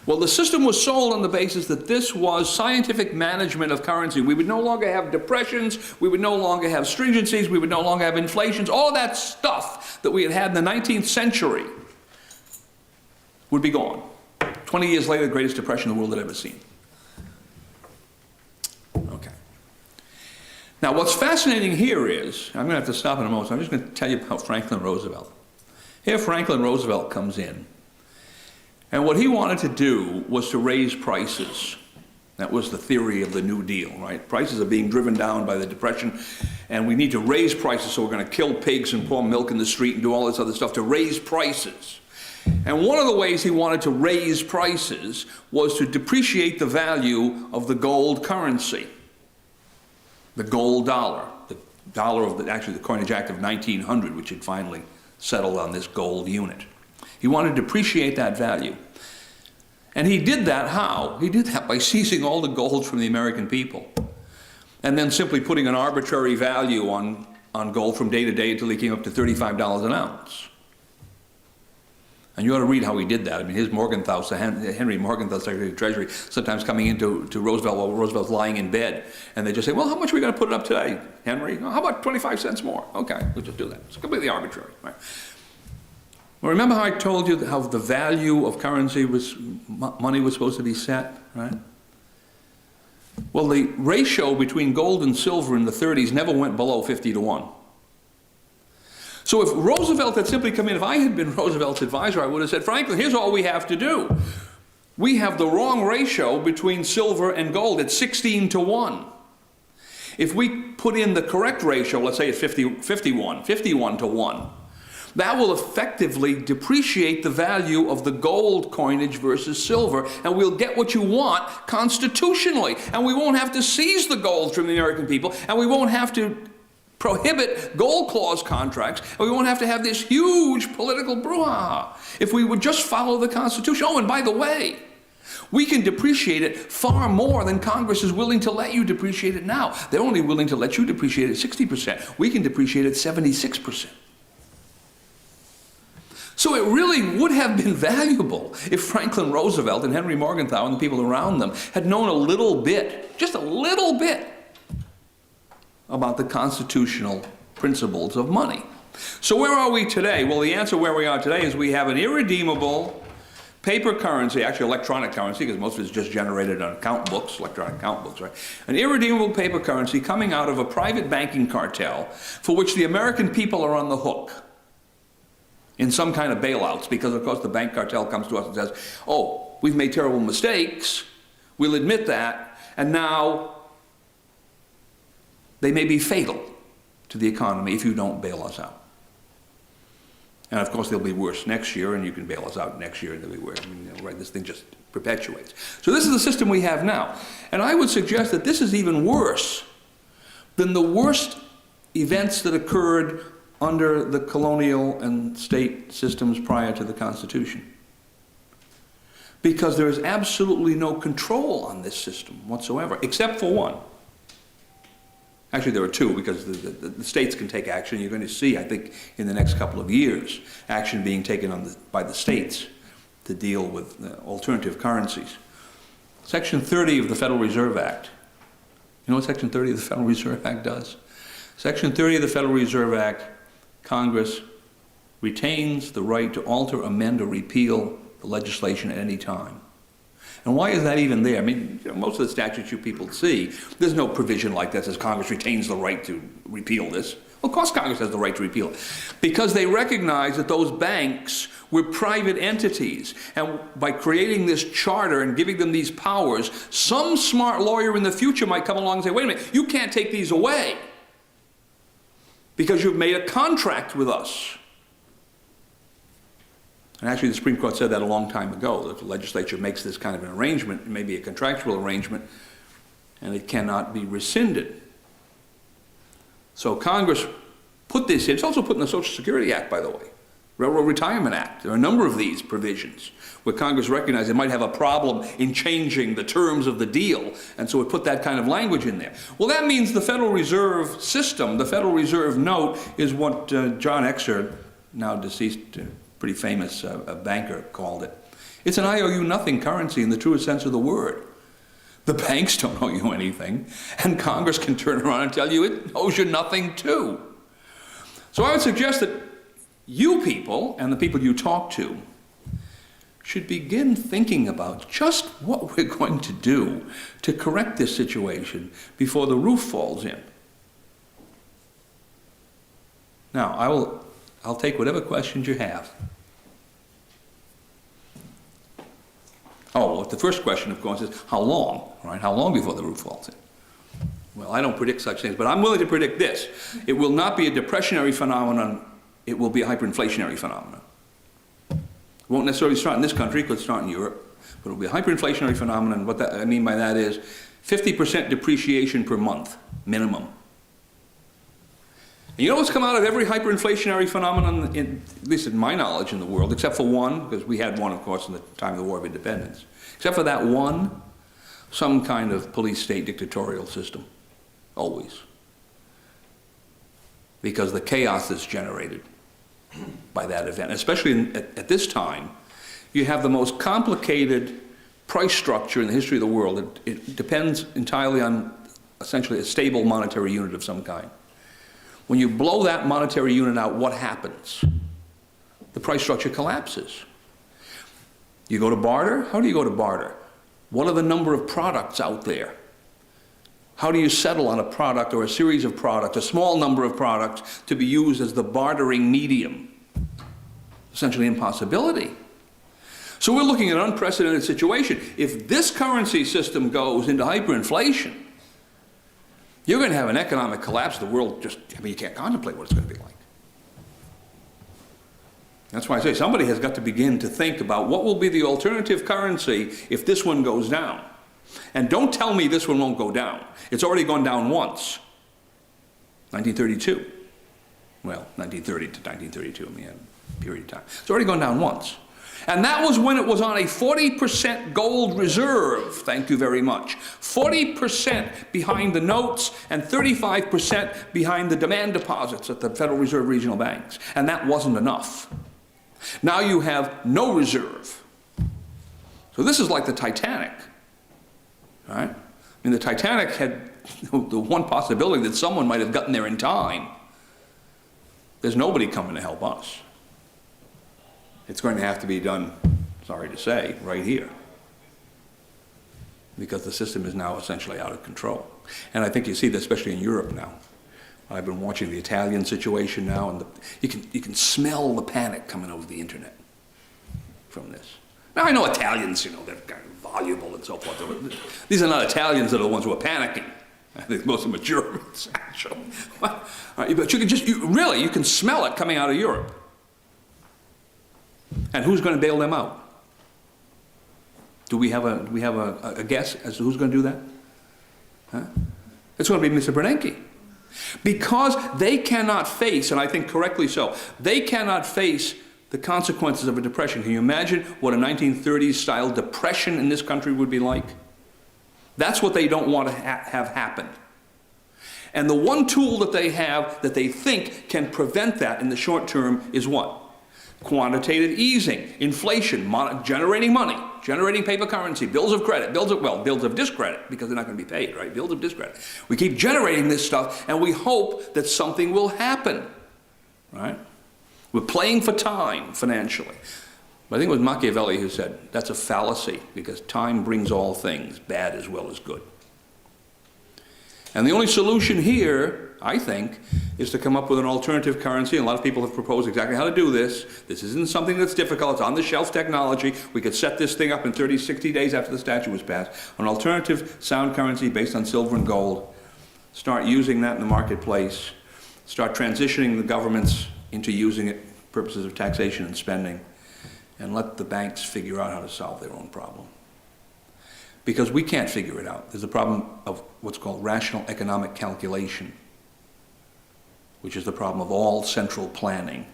Well, the system was sold on the basis that this was scientific management of currency. We would no longer have depressions, we would no longer have stringencies, we would no longer have inflations. All that stuff that we had in the 19th century would be gone. 20 years later, the greatest depression the world had ever seen. Okay. Now, what's fascinating here is, I'm going to have to stop in a moment, so I'm just going to tell you about Franklin Roosevelt. Here Franklin Roosevelt comes in. And what he wanted to do was to raise prices. That was the theory of the New Deal, right? Prices are being driven down by the Depression, and we need to raise prices, so we're going to kill pigs and pour milk in the street and do all this other stuff to raise prices. And one of the ways he wanted to raise prices was to depreciate the value of the gold currency, the gold dollar, the dollar of actually the Coinage Act of 1900, which had finally settled on this gold unit. He wanted to depreciate that value. And he did that how? He did that by seizing all the gold from the American people and then simply putting an arbitrary value on gold from day to day until he came up to $35 an ounce. And you ought to read how he did that. I mean, his Morgenthau, Henry Morgenthau, Secretary of the Treasury, sometimes coming into Roosevelt while Roosevelt's lying in bed. And they just say, well, how much are we going to put it up today, Henry? Oh, how about 25 cents more? Okay, we'll just do that. It's completely arbitrary, right? Well, remember how I told you how the value of currency was, money was supposed to be set, right? Well, the ratio between gold and silver in the 30s never went below 50-1. So if Roosevelt had simply come in, if I had been Roosevelt's advisor, I would have said, Franklin, here's all we have to do. We have the wrong ratio between silver and gold. It's 16-1. If we put in the correct ratio, let's say it's 51-1, that will effectively depreciate the value of the gold coinage versus silver, and we'll get what you want constitutionally. And we won't have to seize the gold from the American people, and we won't have to prohibit gold clause contracts, and we won't have to have this huge political brouhaha if we would just follow the Constitution. Oh, and by the way, we can depreciate it far more than Congress is willing to let you depreciate it now. They're only willing to let you depreciate it 60%. We can depreciate it 76%. So it really would have been valuable if Franklin Roosevelt and Henry Morgenthau and the people around them had known a little bit, just a little bit, about the constitutional principles of money. So where are we today? Well, the answer where we are today is we have an irredeemable paper currency, actually electronic currency, because most of it is just generated on account books, electronic account books, right? An irredeemable paper currency coming out of a private banking cartel for which the American people are on the hook in some kind of bailouts, because of course the bank cartel comes to us and says, oh, we've made terrible mistakes, we'll admit that, and now they may be fatal to the economy if you don't bail us out. And of course they'll be worse next year, and you can bail us out next year and they'll be worse. I mean, right, this thing just perpetuates. So this is the system we have now. And I would suggest that this is even worse than the worst events that occurred under the colonial and state systems prior to the Constitution. Because there is absolutely no control on this system whatsoever, except for one. Actually, there are two, because the states can take action. You're going to see, I think, in the next couple of years, action being taken by the states to deal with alternative currencies. Section 30 of the Federal Reserve Act. You know what Section 30 of the Federal Reserve Act does? Section 30 of the Federal Reserve Act, Congress retains the right to alter, amend, or repeal the legislation at any time. And why is that even there? I mean, most of the statutes you people see, there's no provision like that says Congress retains the right to repeal this. Well, of course Congress has the right to repeal it, because they recognize that those banks were private entities, and by creating this charter and giving them these powers, some smart lawyer in the future might come along and say, wait a minute, you can't take these away because you've made a contract with us. And actually the Supreme Court said that a long time ago, that the legislature makes this kind of an arrangement, it may be a contractual arrangement, and it cannot be rescinded. So Congress put this in. It's also put in the Social Security Act, by the way, Railroad Retirement Act. There are a number of these provisions where Congress recognized it might have a problem in changing the terms of the deal, and so it put that kind of language in there. Well, that means the Federal Reserve System, the Federal Reserve Note, is what John Exer, now deceased, pretty famous banker, called it. It's an IOU nothing currency in the truest sense of the word. The banks don't owe you anything, and Congress can turn around and tell you it owes you nothing too. So I would suggest that you people, and the people you talk to, should begin thinking about just what we're going to do to correct this situation before the roof falls in. Now, I'll take whatever questions you have. Oh, well, the first question, of course, is how long, right? How long before the roof falls in? Well, I don't predict such things, but I'm willing to predict this. It will not be a depressionary phenomenon. It will be a hyperinflationary phenomenon. It won't necessarily start in this country. It could start in Europe, but it will be a hyperinflationary phenomenon. What I mean by that is 50% depreciation per month, minimum. And you know what's come out of every hyperinflationary phenomenon, at least in my knowledge in the world, except for one, because we had one, of course, in the time of the War of Independence. Except for that one, some kind of police state dictatorial system, always. Because the chaos that's generated by that event, especially at this time, you have the most complicated price structure in the history of the world. It depends entirely on essentially a stable monetary unit of some kind. When you blow that monetary unit out, what happens? the price structure collapses. You go to barter? How do you go to barter? What are the number of products out there? How do you settle on a product or a series of products, a small number of products, to be used as the bartering medium? Essentially impossibility. So we're looking at an unprecedented situation. If this currency system goes into hyperinflation, you're going to have an economic collapse. The world just, I mean, you can't contemplate what it's going to be like. That's why I say somebody has got to begin to think about what will be the alternative currency if this one goes down. And don't tell me this one won't go down. It's already gone down once. 1932. Well, 1930 to 1932, I mean, a period of time. It's already gone down once. And that was when it was on a 40% gold reserve, thank you very much. 40% behind the notes and 35% behind the demand deposits at the Federal Reserve regional banks. And that wasn't enough. Now you have no reserve. So this is like the Titanic, right? I mean, the Titanic had the one possibility that someone might have gotten there in time. There's nobody coming to help us. It's going to have to be done, sorry to say, right here. Because the system is now essentially out of control. And I think you see that especially in Europe now. I've been watching the Italian situation now, and you can smell the panic coming over the internet from this. Now I know Italians, you know, they're kind of voluble and so forth. These are not Italians that are the ones who are panicking. I think most of them are Germans, actually. But you can just, you can smell it coming out of Europe. And who's going to bail them out? Do we have a guess as to who's going to do that? Huh? It's going to be Mr. Bernanke. Because they cannot face, and I think correctly so, they cannot face the consequences of a depression. Can you imagine what a 1930s style depression in this country would be like? That's what they don't want to have happen. And the one tool that they have that they think can prevent that in the short term is what? Quantitative easing, inflation, generating money, generating paper currency, bills of credit, bills of discredit, because they're not going to be paid, right? Bills of discredit. We keep generating this stuff, and we hope that something will happen, right? We're playing for time financially. But I think it was Machiavelli who said, that's a fallacy, because time brings all things, bad as well as good. And the only solution here, I think, is to come up with an alternative currency. And a lot of people have proposed exactly how to do this. This isn't something that's difficult. It's on-the-shelf technology. We could set this thing up in 30, 60 days after the statute was passed. An alternative sound currency based on silver and gold. Start using that in the marketplace. Start transitioning the governments into using it for purposes of taxation and spending. And let the banks figure out how to solve their own problem. Because we can't figure it out. There's a problem of what's called rational economic calculation, which is the problem of all central planning.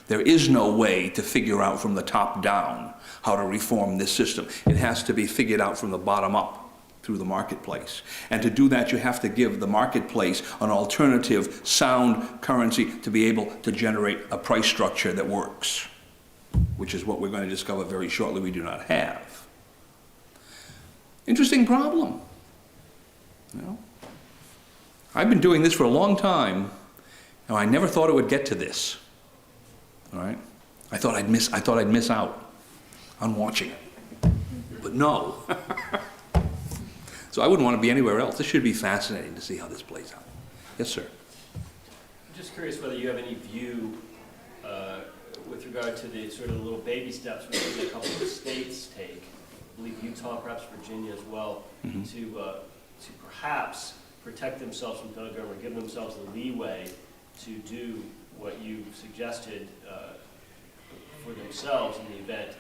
There is no way to figure out from the top down how to reform this system. It has to be figured out from the bottom up through the marketplace. And to do that, you have to give the marketplace an alternative sound currency to be able to generate a price structure that works, which is what we're going to discover very shortly we do not have. Interesting problem. You know? I've been doing this for a long time, and I never thought it would get to this. All right? I thought I'd miss out on watching it. But no. So I wouldn't want to be anywhere else. This should be fascinating to see how this plays out. Yes, sir. I'm just curious whether you have any view with regard to the sort of little baby steps which a couple of states take. I believe Utah, perhaps Virginia as well, to perhaps protect themselves from federal government, give themselves the leeway to do what you suggested for themselves in the event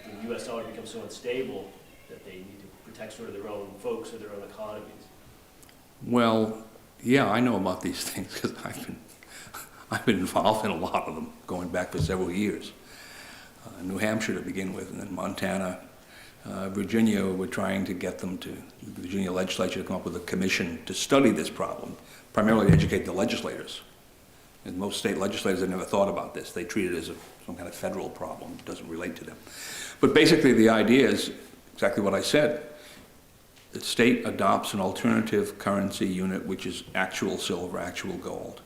that the U.S. dollar becomes so unstable that they need to protect sort of their own folks or their own economies. Well, yeah, I know about these things because I've been involved in a lot of them going back for several years. New Hampshire to begin with, and then Montana. Virginia, we're trying to get them to, the Virginia legislature to come up with a commission to study this problem, primarily to educate the legislators. And most state legislators have never thought about this. They treat it as some kind of federal problem. It doesn't relate to them. But basically the idea is exactly what I said. The state adopts an alternative currency unit, which is actual silver, actual gold.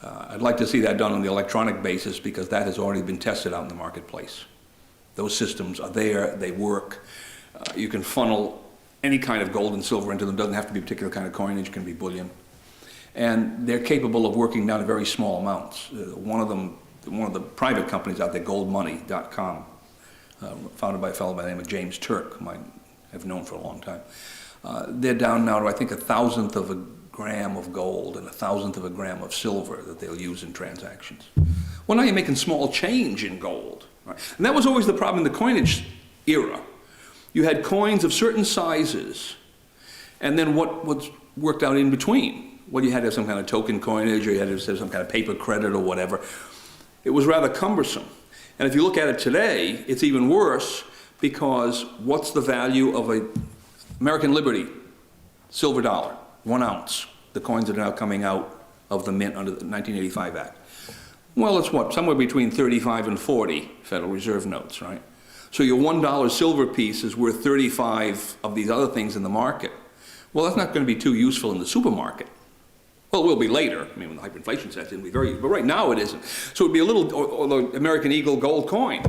I'd like to see that done on the electronic basis because that has already been tested out in the marketplace. Those systems are there, they work. You can funnel any kind of gold and silver into them. It doesn't have to be a particular kind of coinage, it can be bullion. And they're capable of working down to very small amounts. One of the private companies out there, goldmoney.com, founded by a fellow by the name of James Turk, whom I've known for a long time. They're down now to, I think, 1,000th of a gram of gold and 1,000th of a gram of silver that they'll use in transactions. Well, now you're making small change in gold. Right? And that was always the problem in the coinage era. You had coins of certain sizes, and then what was worked out in between. Well, you had to have some kind of token coinage, or you had to have some kind of paper credit or whatever. It was rather cumbersome. And if you look at it today, it's even worse because what's the value of a American Liberty silver dollar, 1 ounce, the coins that are now coming out of the mint under the 1985 Act? Well, it's what, somewhere between 35 and 40 Federal Reserve notes, right? So your $1 silver piece is worth 35 of these other things in the market. Well, that's not going to be too useful in the supermarket. Well, it will be later. I mean, when the hyperinflation sets in, it'll be very useful. But right now it isn't. So it'd be a little, or the American Eagle gold coin.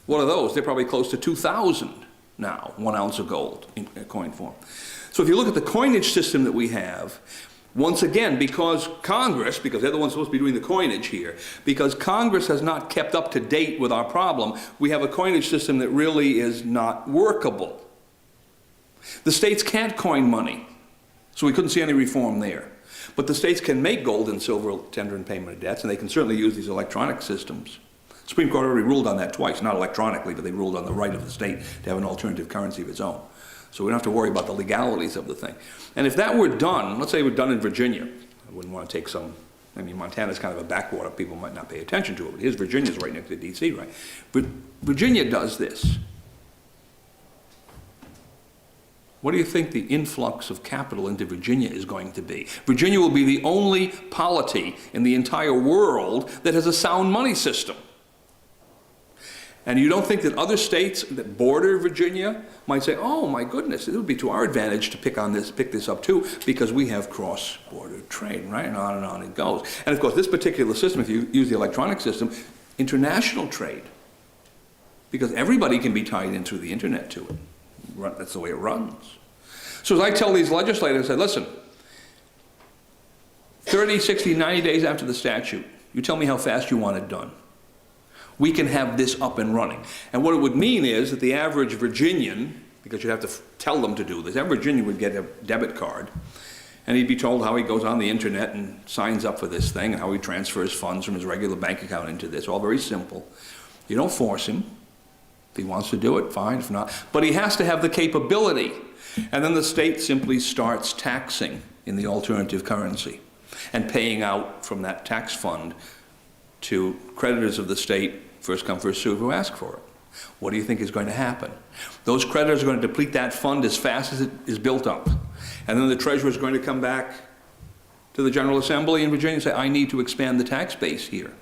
What are those? They're probably close to 2,000 now, 1 ounce of gold in coin form. So if you look at the coinage system that we have, once again, because Congress, because they're the ones supposed to be doing the coinage here, because Congress has not kept up to date with our problem, we have a coinage system that really is not workable. The states can't coin money, so we couldn't see any reform there. But the states can make gold and silver tender in payment of debts, and they can certainly use these electronic systems. The Supreme Court already ruled on that twice, not electronically, but they ruled on the right of the state to have an alternative currency of its own. So we don't have to worry about the legalities of the thing. And if that were done, let's say it were done in Virginia, I wouldn't want to take some, I mean, Montana's kind of a backwater, people might not pay attention to it, but here's Virginia's right next to DC, right? But Virginia does this. What do you think the influx of capital into Virginia is going to be? Virginia will be the only polity in the entire world that has a sound money system. And you don't think that other states that border Virginia might say, oh my goodness, it would be to our advantage to pick this up too, because we have cross-border trade, right? And on it goes. And of course, this particular system, if you use the electronic system, international trade. Because everybody can be tied in through the internet to it. That's the way it runs. So as I tell these legislators, I say, listen, 30, 60, 90 days after the statute, you tell me how fast you want it done. We can have this up and running. And what it would mean is that the average Virginian, because you'd have to tell them to do this, every Virginian would get a debit card, and he'd be told how he goes on the internet and signs up for this thing, and how he transfers funds from his regular bank account into this. All very simple. You don't force him. If he wants to do it, fine. If not, but he has to have the capability. And then the state simply starts taxing in the alternative currency and paying out from that tax fund to creditors of the state, first come, first served, who ask for it. What do you think is going to happen? Those creditors are going to deplete that fund as fast as it is built up. And then the treasurer is going to come back to the General Assembly in Virginia and say, I need to expand the tax base here.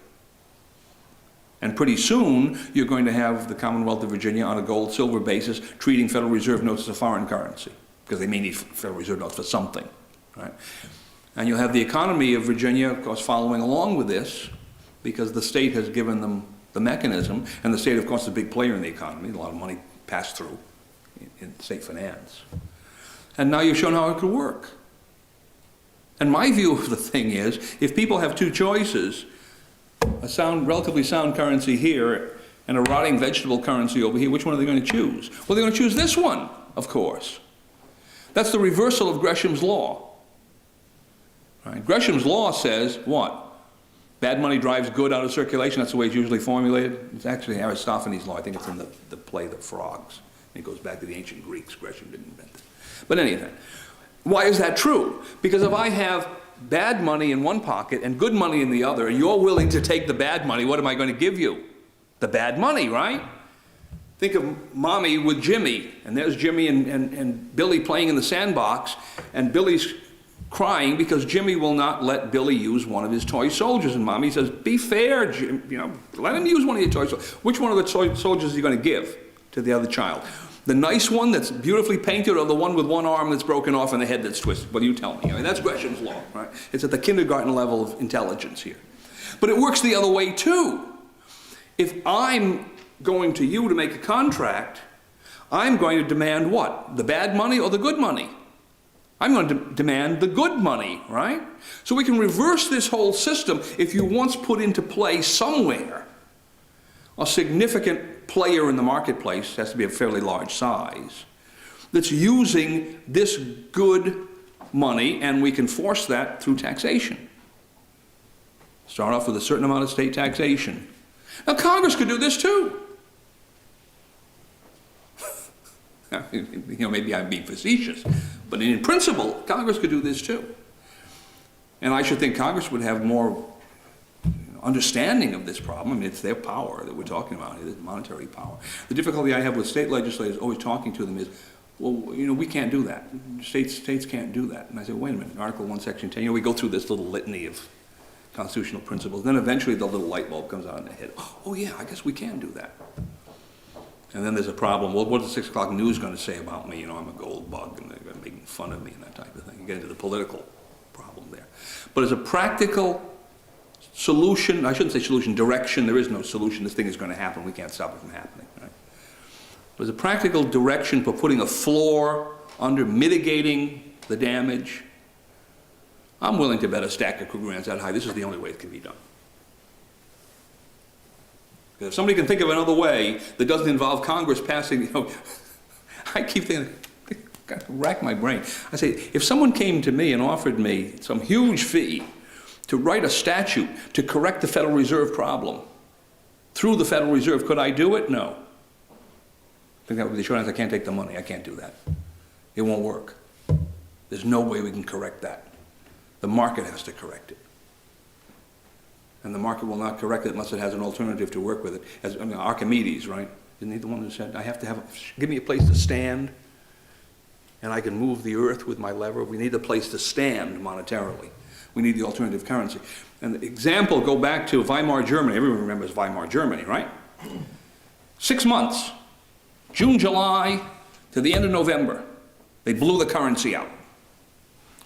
And pretty soon, you're going to have the Commonwealth of Virginia on a gold-silver basis treating Federal Reserve notes as a foreign currency, because they may need Federal Reserve notes for something, right? And you'll have the economy of Virginia, of course, following along with this, because the state has given them the mechanism, and the state, of course, is a big player in the economy. A lot of money passed through in state finance. And now you've shown how it could work. And my view of the thing is, if people have two choices, a relatively sound currency here and a rotting vegetable currency over here, which one are they going to choose? Well, they're going to choose this one, of course. That's the reversal of Gresham's law. Right? Gresham's law says what? Bad money drives good out of circulation. That's the way it's usually formulated. It's actually Aristophanes' law. I think it's in the play The Frogs. It goes back to the ancient Greeks. Gresham didn't invent it. But anything. Why is that true? Because if I have bad money in one pocket and good money in the other, and you're willing to take the bad money, what am I going to give you? The bad money, right? Think of Mommy with Jimmy, and there's Jimmy and Billy playing in the sandbox, and Billy's crying because Jimmy will not let Billy use one of his toy soldiers, and Mommy says, be fair, Jim, let him use one of your toy soldiers. Which one of the toy soldiers is he going to give to the other child? The nice one that's beautifully painted, or the one with one arm that's broken off and the head that's twisted? Well, you tell me. I mean, that's Gresham's law, right? It's at the kindergarten level of intelligence here. But it works the other way too. If I'm going to you to make a contract, I'm going to demand what? The bad money or the good money? I'm going to demand the good money, right? So we can reverse this whole system if you once put into play somewhere a significant player in the marketplace, has to be a fairly large size, that's using this good money, and we can force that through taxation. Start off with a certain amount of state taxation. Now, Congress could do this too. You know, maybe I'm being facetious, but in principle, Congress could do this too. And I should think Congress would have more understanding of this problem. I mean, it's their power that we're talking about here, monetary power. The difficulty I have with state legislators always talking to them is, well, you know, we can't do that. States can't do that. And I say, wait a minute, Article 1, Section 10, you know, we go through this little litany of constitutional principles. Then eventually the little light bulb comes on in their head. Oh yeah, I guess we can do that. And then there's a problem. Well, what is the 6 o'clock news going to say about me? You know, I'm a gold bug, and they're going to make fun of me and that type of thing. You get into the political problem there. But as a practical solution, I shouldn't say solution, direction, there is no solution. This thing is going to happen. We can't stop it from happening. Right? But as a practical direction for putting a floor under mitigating the damage, I'm willing to bet a stack of Cougar grants that high. This is the only way it can be done. If somebody can think of another way that doesn't involve Congress passing, you know, I keep thinking, I rack my brain. I say, if someone came to me and offered me some huge fee to write a statute to correct the Federal Reserve problem through the Federal Reserve, could I do it? No. I think that would be the short answer. I can't take the money. I can't do that. It won't work. There's no way we can correct that. The market has to correct it. And the market will not correct it unless it has an alternative to work with it. As, I mean, Archimedes, right? Isn't he the one who said, I have to have, give me a place to stand, and I can move the earth with my lever. We need a place to stand monetarily. We need the alternative currency. And the example, go back to Weimar Germany. Everyone remembers Weimar Germany, right? 6 months, June, July, to the end of November, they blew the currency out.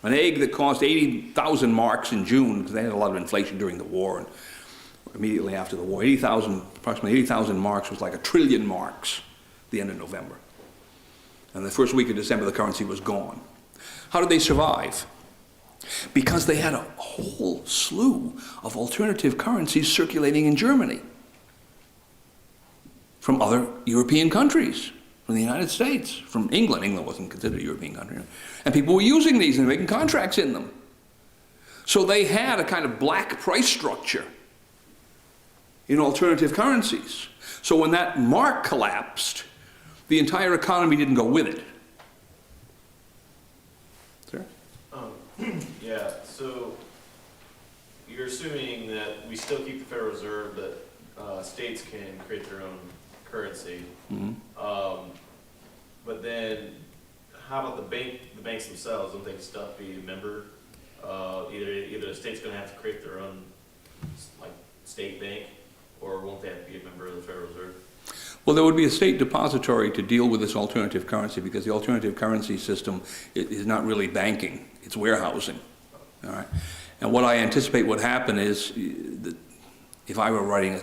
An egg that cost 80,000 marks in June, because they had a lot of inflation during the war and immediately after the war, approximately 80,000 marks was like 1 trillion marks at the end of November. And the first week of December, the currency was gone. How did they survive? Because they had a whole slew of alternative currencies circulating in Germany from other European countries, from the United States, from England. England wasn't considered a European country. And people were using these and making contracts in them. So they had a kind of black price structure in alternative currencies. So when that mark collapsed, the entire economy didn't go with it. Sir? Yeah, so you're assuming that we still keep the Federal Reserve, that states can create their own currency. Mm-hmm. But then, how about the banks themselves? Don't they still have to be a member? Either the state's going to have to create their own, like, state bank, or won't they have to be a member of the Federal Reserve? Well, there would be a state depository to deal with this alternative currency, because the alternative currency system is not really banking, it's warehousing. All right? And what I anticipate would happen is that if I were writing a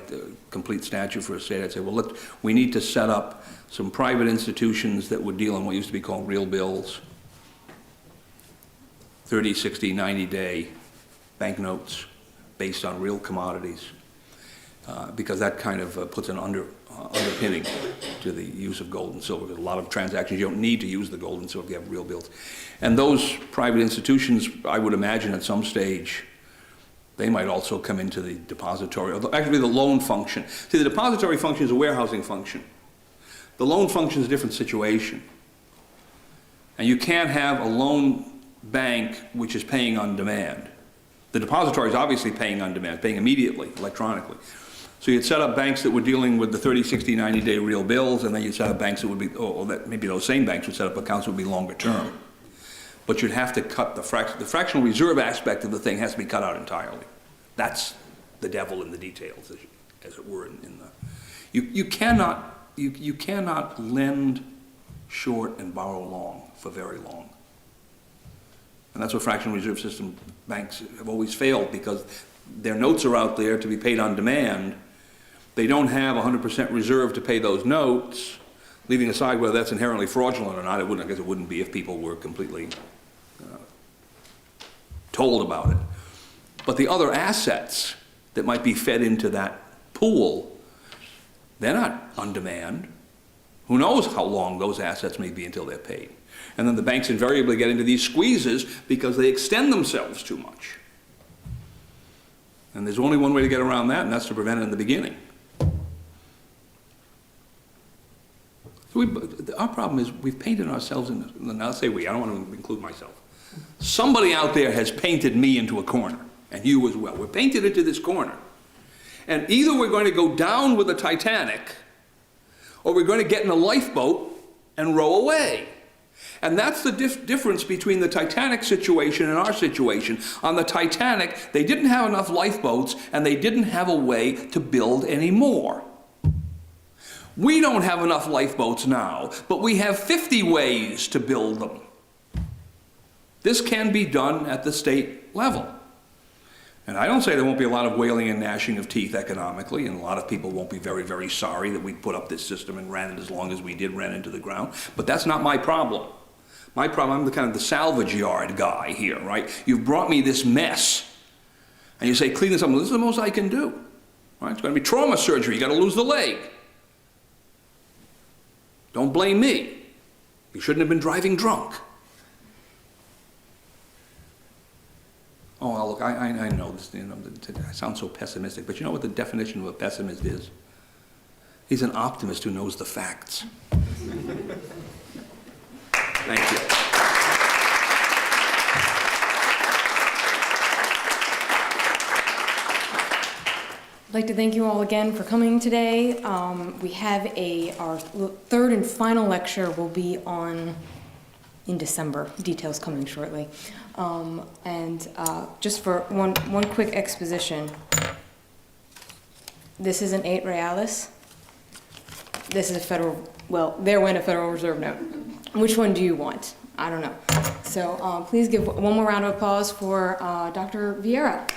complete statute for a state, I'd say, well, look, we need to set up some private institutions that would deal in what used to be called real bills, 30, 60, 90-day banknotes based on real commodities, because that kind of puts an underpinning to the use of gold and silver. Because a lot of transactions, you don't need to use the gold and silver if you have real bills. And those private institutions, I would imagine at some stage, they might also come into the depository, actually the loan function. See, the depository function is a warehousing function. The loan function is a different situation. And you can't have a loan bank which is paying on demand. The depository is obviously paying on demand, paying immediately, electronically. So you'd set up banks that were dealing with the 30, 60, 90-day real bills, and then you'd set up banks that would be, or that maybe those same banks would set up accounts that would be longer term. But you'd have to cut the fractional reserve aspect of the thing has to be cut out entirely. That's the devil in the details, as it were. You cannot lend short and borrow long for very long. And that's what fractional reserve system banks have always failed, because their notes are out there to be paid on demand. They don't have 100% reserve to pay those notes, leaving aside whether that's inherently fraudulent or not. I guess it wouldn't be if people were completely told about it. But the other assets that might be fed into that pool, they're not on demand. Who knows how long those assets may be until they're paid. And then the banks invariably get into these squeezes because they extend themselves too much. And there's only one way to get around that, and that's to prevent it in the beginning. So our problem is we've painted ourselves in, and I'll say we, I don't want to include myself. Somebody out there has painted me into a corner, and you as well. We're painted into this corner. And either we're going to go down with the Titanic, or we're going to get in a lifeboat and row away. And that's the difference between the Titanic situation and our situation. On the Titanic, they didn't have enough lifeboats, and they didn't have a way to build any more. We don't have enough lifeboats now, but we have 50 ways to build them. This can be done at the state level. And I don't say there won't be a lot of wailing and gnashing of teeth economically, and a lot of people won't be very, very sorry that we put up this system and ran it as long as we did, ran into the ground. But that's not my problem. My problem, I'm the kind of the salvage yard guy here, right? You've brought me this mess, and you say, clean this up. Well, this is the most I can do. Right? It's going to be trauma surgery. You got to lose the leg. Don't blame me. You shouldn't have been driving drunk. Oh, well, look, I know this. You know, I sound so pessimistic, but you know what the definition of a pessimist is? He's an optimist who knows the facts. Thank you. I'd like to thank you all again for coming today. We have our third and final lecture will be in December. Details coming shortly. Just for one quick exposition, this is an 8 realis. This is a federal, well, there went a Federal Reserve note. Which one do you want? I don't know. So please give one more round of applause for Dr. Vieira.